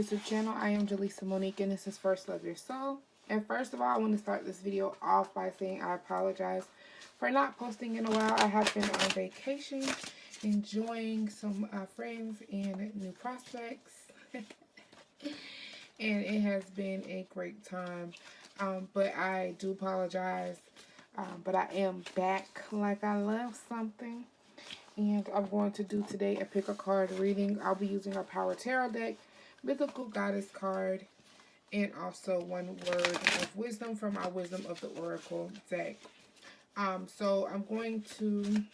YouTube channel. I am Jaleesa Monique and this is First Love Your Soul. And first of all, I want to start this video off by saying I apologize for not posting in a while. I have been on vacation, enjoying some friends and new prospects. And it has been a great time. But I do apologize. But I am back like I love something. And I'm going to do today a pick a card reading. I'll be using our Power Tarot deck, Mythical Goddess card, and also one word of wisdom from our Wisdom of the Oracle deck. So I'm going to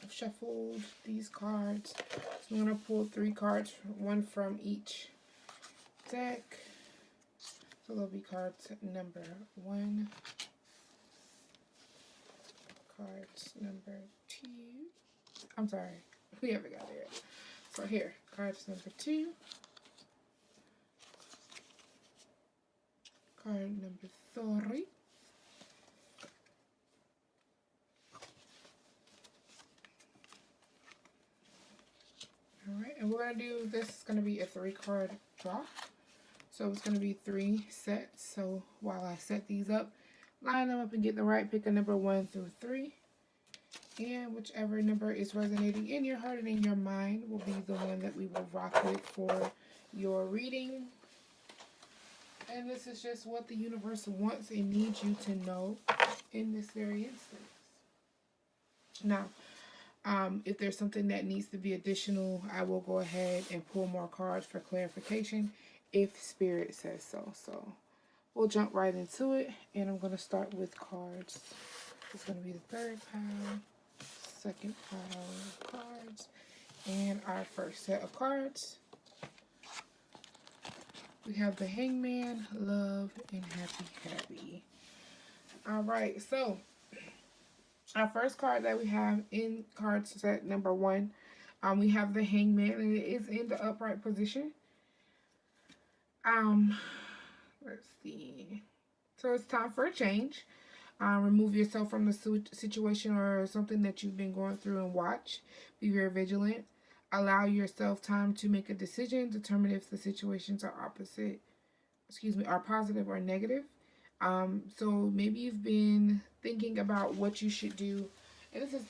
shuffle these cards. So I'm going to pull 3 cards, one from each deck. So there'll be cards number 1, cards number 2. I'm sorry, we haven't got there yet. So here, cards number 2, card number 3, alright, and we're going to do, this is going to be a 3-card draw. So it's going to be 3 sets. So while I set these up, line them up and get the right pick a number 1 through 3. And whichever number is resonating in your heart and in your mind will be the one that we will rock with for your reading. And this is just what the universe wants and needs you to know in this very instance. Now, if there's something that needs to be additional, I will go ahead and pull more cards for clarification if Spirit says so. So we'll jump right into it. And I'm going to start with cards. It's going to be the 3rd pile, 2nd pile of cards, and our first set of cards. We have the Hangman, Love, and Happy. Alright, so our first card that we have in card set number 1, we have the Hangman, and it is in the upright position. Let's see. So it's time for a change. Remove yourself from the situation or something that you've been going through and watch. Be very vigilant. Allow yourself time to make a decision. Determine if the situations are are positive or negative. So maybe you've been thinking about what you should do. And this is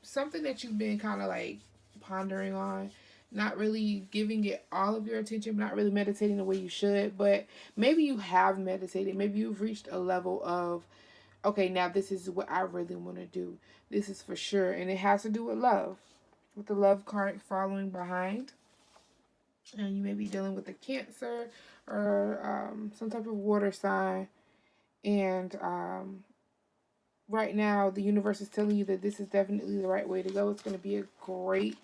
something that you've been kind of like pondering on. Not really giving it all of your attention, not really meditating the way you should. But maybe you have meditated. Maybe you've reached a level of, okay, now this is what I really want to do. This is for sure. And it has to do with love. With the Love card following behind. And you may be dealing with a Cancer or some type of water sign. And right now, the universe is telling you that this is definitely the right way to go. It's going to be a great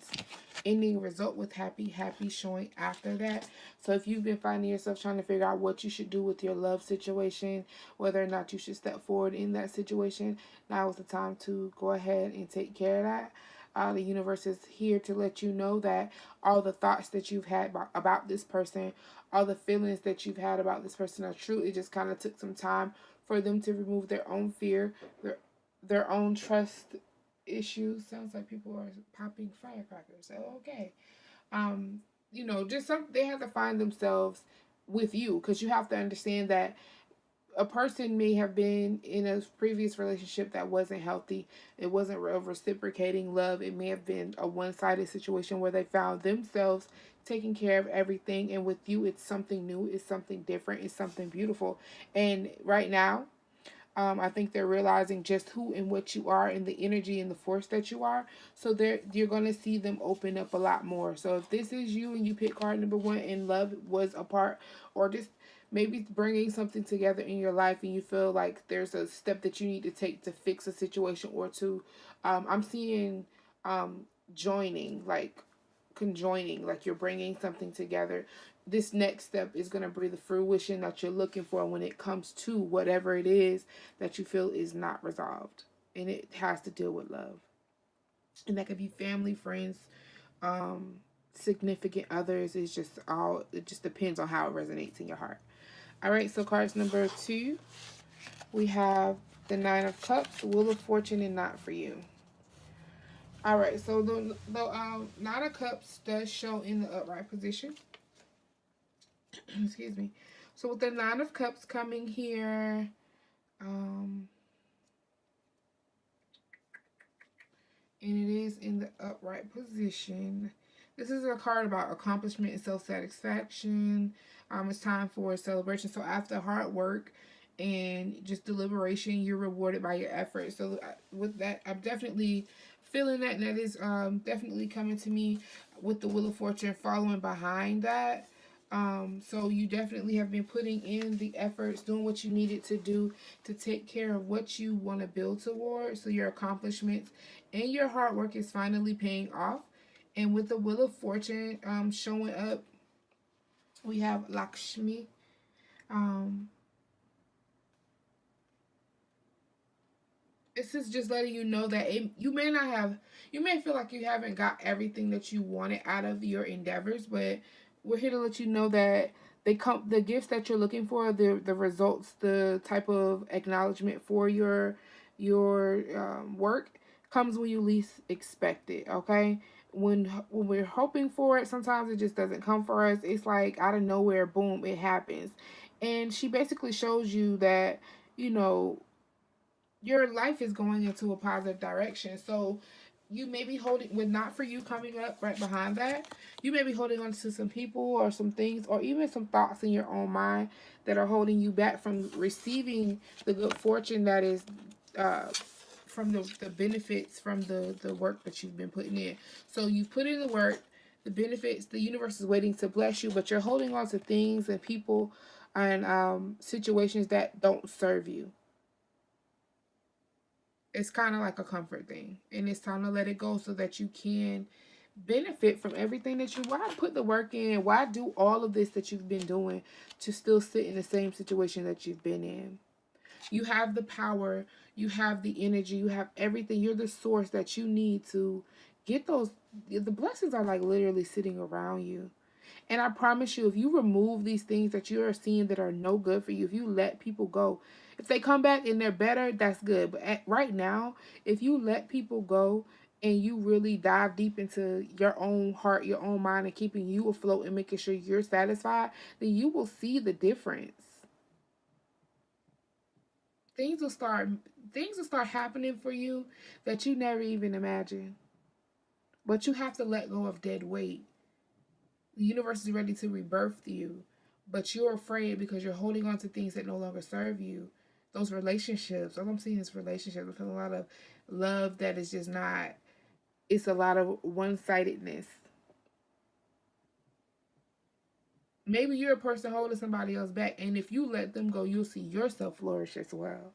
ending result with happy showing after that. So if you've been finding yourself trying to figure out what you should do with your love situation, whether or not you should step forward in that situation, now is the time to go ahead and take care of that. The universe is here to let you know that all the thoughts that you've had about this person, all the feelings that you've had about this person are true. It just kind of took some time for them to remove their own fear, their own trust issues. Sounds like people are popping firecrackers. Oh, okay. You know, just they have to find themselves with you, because you have to understand that a person may have been in a previous relationship that wasn't healthy. It wasn't reciprocating love. It may have been a one-sided situation where they found themselves taking care of everything, and with you it's something new, it's something different, it's something beautiful. And right now, I think they're realizing just who and what you are and the energy and the force that you are. So you're going to see them open up a lot more. So if this is you and you pick card number 1 and love was a part, or just maybe bringing something together in your life and you feel like there's a step that you need to take to fix a situation or to, I'm seeing joining, like conjoining, like you're bringing something together. This next step is going to bring the fruition that you're looking for when it comes to whatever it is that you feel is not resolved. And it has to deal with love. And that could be family, friends, significant others. It just depends on how it resonates in your heart. All right, so cards number 2, we have the 9 of Cups, Wheel of Fortune, and Not For You. All right, so the 9 of Cups does show in the upright position. Excuse me. So with the Nine of Cups coming here, and it is in the upright position. This is a card about accomplishment and self-satisfaction. It's time for a celebration. So after hard work and just deliberation, you're rewarded by your effort. So with that, I'm definitely feeling that, and that is definitely coming to me with the Wheel of Fortune following behind that. So you definitely have been putting in the efforts, doing what you needed to do to take care of what you want to build towards. So your accomplishments and your hard work is finally paying off. And with the Wheel of Fortune showing up, we have Lakshmi. Um, this is just letting you know that you may feel like you haven't got everything that you wanted out of your endeavors, but we're here to let you know that the gifts that you're looking for, the results, the type of acknowledgement for your work comes when you least expect it. Okay, when we're hoping for it, sometimes it just doesn't come for us. It's like out of nowhere, boom, it happens. And she basically shows you that, you know, your life is going into a positive direction. So you may be holding, with not for you coming up right behind that, you may be holding on to some people or some things or even some thoughts in your own mind that are holding you back from receiving the good fortune that is uh, from the benefits from the work that you've been putting in. So you've put in the work, the benefits, the universe is waiting to bless you, but you're holding on to things and people and situations that don't serve you. It's kind of like a comfort thing, and it's time to let it go so that you can benefit from everything that you, why put the work in, why do all of this that you've been doing to still sit in the same situation that you've been in. You have the power, you have the energy, you have everything. You're the source that you need to get those. The blessings are like literally sitting around you. And I promise you, if you remove these things that you are seeing that are no good for you, if you let people go, if they come back and they're better, that's good. But right now, if you let people go and you really dive deep into your own heart, your own mind, and keeping you afloat and making sure you're satisfied, then you will see the difference. Things will start things will start happening for you that you never even imagined. But you have to let go of dead weight. The universe is ready to rebirth you, but you're afraid because you're holding on to things that no longer serve you. Those relationships, all I'm seeing is relationships. I'm feeling a lot of love that is just not, it's a lot of one sidedness. Maybe you're a person holding somebody else back, and if you let them go, you'll see yourself flourish as well.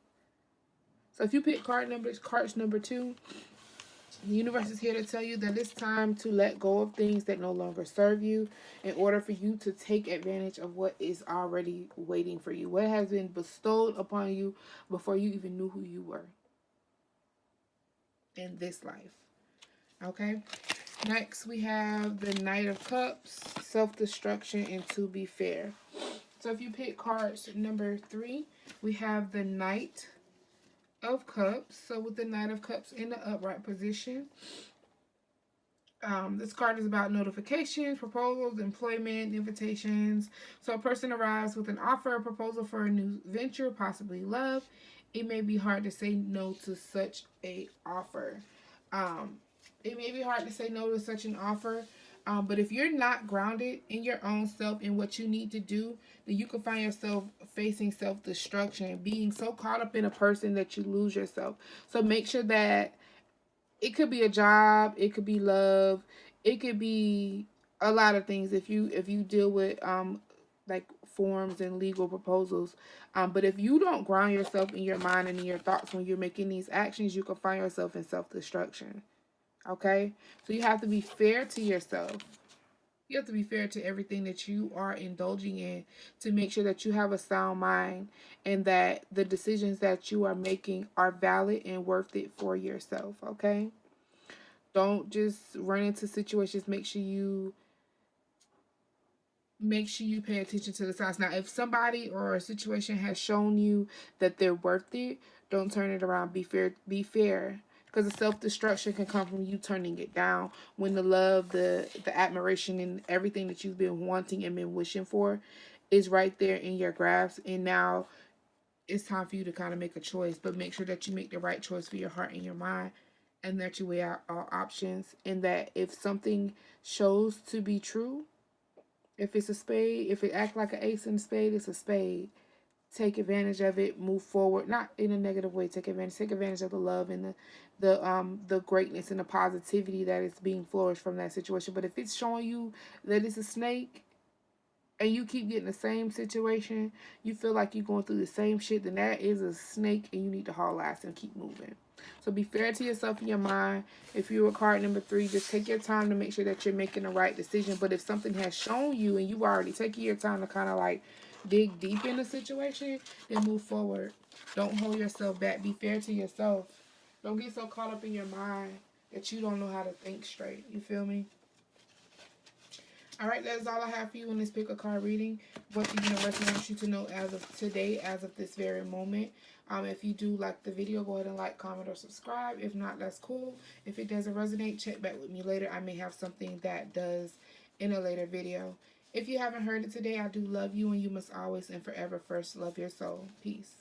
So if you pick cards number 2, the universe is here to tell you that it's time to let go of things that no longer serve you in order for you to take advantage of what is already waiting for you, what has been bestowed upon you before you even knew who you were in this life. Okay? Next, we have the Knight of Cups, self-destruction, and to be fair. So if you pick cards number 3, we have the Knight of Cups. So with the Knight of Cups in the upright position, this card is about notifications, proposals, employment, invitations. So a person arrives with an offer, a proposal for a new venture, possibly love. It may be hard to say no to such a offer. It may be hard to say no to such an offer. But if you're not grounded in your own self and what you need to do, then you can find yourself facing self-destruction, being so caught up in a person that you lose yourself. So make sure that it could be a job, it could be love, it could be a lot of things if you deal with like forms and legal proposals. But if you don't ground yourself in your mind and in your thoughts when you're making these actions, you can find yourself in self-destruction. Okay? So you have to be fair to yourself. You have to be fair to everything that you are indulging in to make sure that you have a sound mind and that the decisions that you are making are valid and worth it for yourself, okay? Don't just run into situations. Make sure you pay attention to the signs. Now, if somebody or a situation has shown you that they're worth it, don't turn it around. Be fair. Be fair. because the self-destruction can come from you turning it down when the love, the admiration, and everything that you've been wanting and been wishing for is right there in your grasp. And now it's time for you to kind of make a choice, but make sure that you make the right choice for your heart and your mind, and that you weigh out all options. And that if something shows to be true, if it's a spade, if it acts like an ace in a spade, it's a spade. Take advantage of it, move forward, not in a negative way. Take advantage of the love and the greatness and the positivity that is being flourished from that situation. But if it's showing you that it's a snake, and you keep getting the same situation, you feel like you're going through the same shit, then that is a snake, and you need to haul ass and keep moving. So be fair to yourself and your mind. If you're a card number 3, just take your time to make sure that you're making the right decision. But if something has shown you and you've already taken your time to kind of like dig deep in the situation, then move forward. Don't hold yourself back. Be fair to yourself. Don't get so caught up in your mind that you don't know how to think straight. You feel me? Alright, that's all I have for you in this pick a card reading. What the universe wants you to know as of today, as of this very moment. If you do like the video, go ahead and like, comment, or subscribe. If not, that's cool. If it doesn't resonate, check back with me later. I may have something that does in a later video. If you haven't heard it today, I do love you, and you must always and forever first love your soul. Peace.